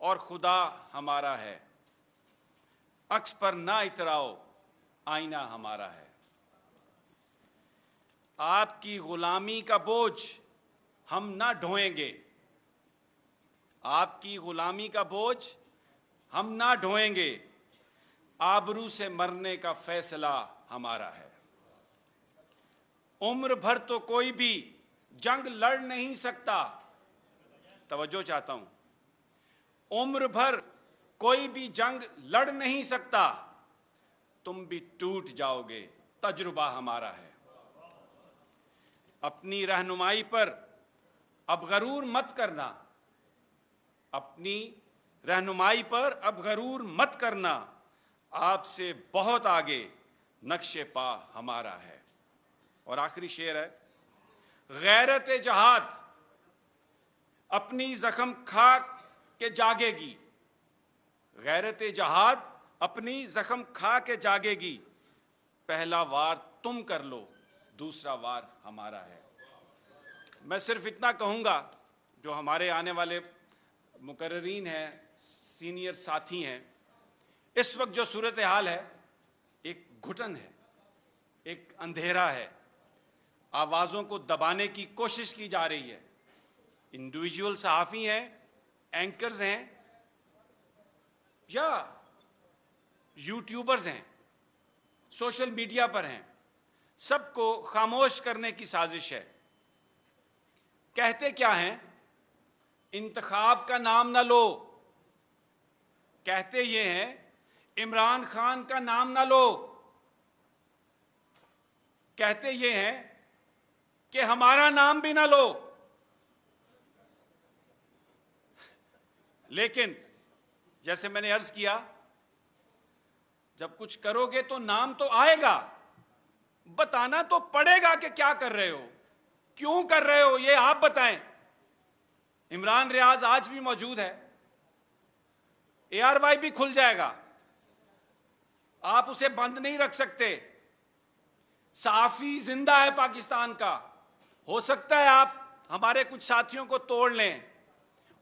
और खुदा हमारा है। अक्स पर ना इतराओ, आईना हमारा है। आपकी गुलामी का बोझ हम ना ढोएंगे, आपकी गुलामी का बोझ हम ना ढोएंगे। आबरू से मरने का फैसला हमारा है। उम्र भर तो कोई भी जंग लड़ नहीं सकता, तवज्जो चाहता हूं, उम्र भर कोई भी जंग लड़ नहीं सकता, तुम भी टूट जाओगे, तजुर्बा हमारा है। अपनी रहनुमाई पर अब गरूर मत करना, अपनी रहनुमाई पर अब गरूर मत करना, आपसे बहुत आगे नक्शे पा हमारा है। और आखिरी शेर है, गैरत जहाद अपनी जख्म खा के जागेगी, गैरत जहाद अपनी जख्म खा के जागेगी। पहला वार तुम कर लो, दूसरा वार हमारा है। मैं सिर्फ इतना कहूंगा, जो हमारे आने वाले मुकर्रीन हैं, सीनियर साथी हैं, इस वक्त जो सूरत हाल है, एक घुटन है, एक अंधेरा है, आवाज़ों को दबाने की कोशिश की जा रही है। इंडिविजुअल सहाफ़ी हैं, एंकर्स हैं या यूट्यूबर्स हैं, सोशल मीडिया पर हैं, सबको खामोश करने की साजिश है। कहते क्या हैं, इंतखाब का नाम ना लो, कहते ये हैं इमरान खान का नाम ना लो, कहते ये हैं कि हमारा नाम भी ना लो। लेकिन जैसे मैंने अर्ज किया, जब कुछ करोगे तो नाम तो आएगा, बताना तो पड़ेगा कि क्या कर रहे हो, क्यों कर रहे हो, ये आप बताएं। इमरान रियाज आज भी मौजूद है, ARY भी खुल जाएगा, आप उसे बंद नहीं रख सकते। साफी जिंदा है पाकिस्तान का। हो सकता है आप हमारे कुछ साथियों को तोड़ लें,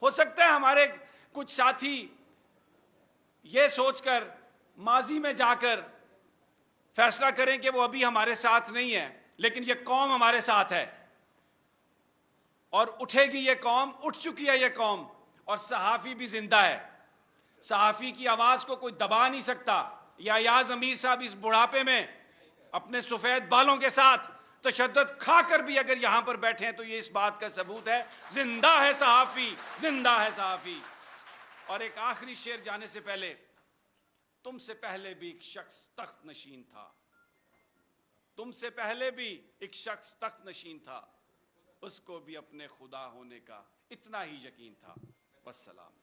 हो सकता है हमारे कुछ साथी ये सोचकर माजी में जाकर फैसला करें कि वो अभी हमारे साथ नहीं है, लेकिन ये कौम हमारे साथ है और उठेगी। ये कौम उठ चुकी है, ये कौम, और सहाफ़ी भी जिंदा है। सहाफ़ी की आवाज़ को कोई दबा नहीं सकता। याज़ अमीर साहब इस बुढ़ापे में अपने सफ़ेद बालों के साथ तशद्दुद खाकर भी अगर यहां पर बैठे हैं, तो ये इस बात का सबूत है, जिंदा है सहाफ़ी, जिंदा है सहाफ़ी। और एक आखिरी शेर जाने से पहले, तुमसे पहले भी एक शख्स तख्त नशीन था, तुमसे पहले भी एक शख्स तख्त नशीन था, उसको भी अपने खुदा होने का इतना ही यकीन था। वस्सलाम।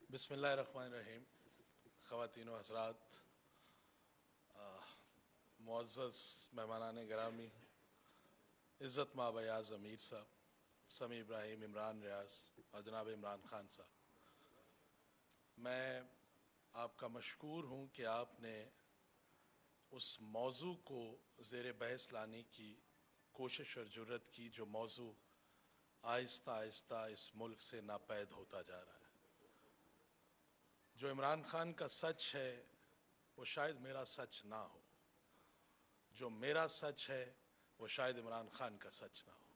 बिस्मिल्लाहिर्रहमानिर्रहीम। ख़वातीन व हज़रात, मुअज़्ज़ज़ मेहमानान गिरामी, इज़्ज़त माब याज़ अमीर साहब, समी इब्राहिम, इमरान रियाज और जनाब इमरान खान साहब, मैं आपका मशकूर हूँ कि आपने उस मौजू को ज़ेर बहस लाने की कोशिश और जुर्रत की, जो मौजू आहिस्ता आहिस्ता इस मुल्क से नापैद होता जा रहा है। जो इमरान खान का सच है वो शायद मेरा सच ना हो, जो मेरा सच है वो शायद इमरान खान का सच ना हो,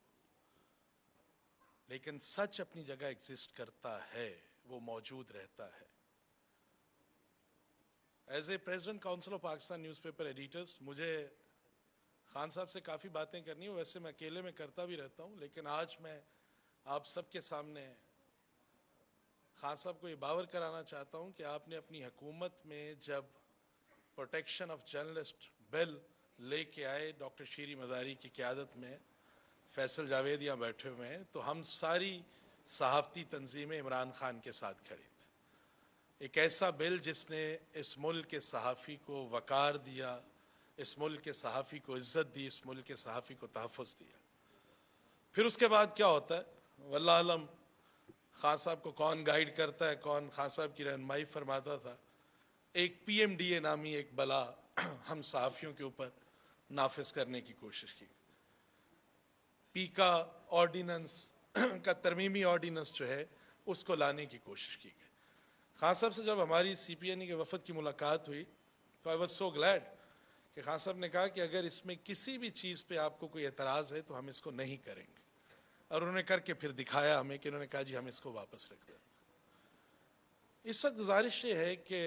लेकिन सच अपनी जगह एग्जिस्ट करता है, वो मौजूद रहता है। As a president council of Pakistan newspaper editors, मुझे खान साहब से काफ़ी बातें करनी है, वैसे मैं अकेले में करता भी रहता हूँ, लेकिन आज मैं आप सबके सामने खान साहब को ये बावर कराना चाहता हूँ कि आपने अपनी हुकूमत में जब प्रोटेक्शन ऑफ जर्नलिस्ट बिल लेके आए, डॉक्टर शीरी मज़ारी की क़यादत में, फैसल जावेद यहाँ बैठे हुए हैं, तो हम सारी सहाफ़ती तंजीमें इमरान खान के साथ खड़ी थी। एक ऐसा बिल जिसने इस मुल्क के सहाफ़ी को वक़ार दिया, इस मुल्क के सहाफ़ी को इज़्ज़त दी, इस मुल्क के सहाफ़ी को तहफ़्फ़ुज़ दिया। फिर उसके बाद क्या होता है, वल्लाह आलम खान साहब को कौन गाइड करता है, कौन खान साहब की रहनुमाई फरमाता था। एक PMDA नामी एक बला हम सहाफ़ियों के ऊपर नाफिज करने की कोशिश की। पीका ऑर्डिनेंस का तरमीमी ऑर्डिनेंस जो है उसको लाने की कोशिश की गई। खान साहब से जब हमारी CPNE के वफद की मुलाकात हुई तो आई वॉज सो ग्लैड कि खान साहब ने कहा कि अगर इसमें किसी भी चीज़ पे आपको कोई एतराज़ है तो हम इसको नहीं करेंगे, और उन्होंने करके फिर दिखाया हमें कि उन्होंने कहा जी हम इसको वापस रख देते। इस वक्त गुजारिश ये है कि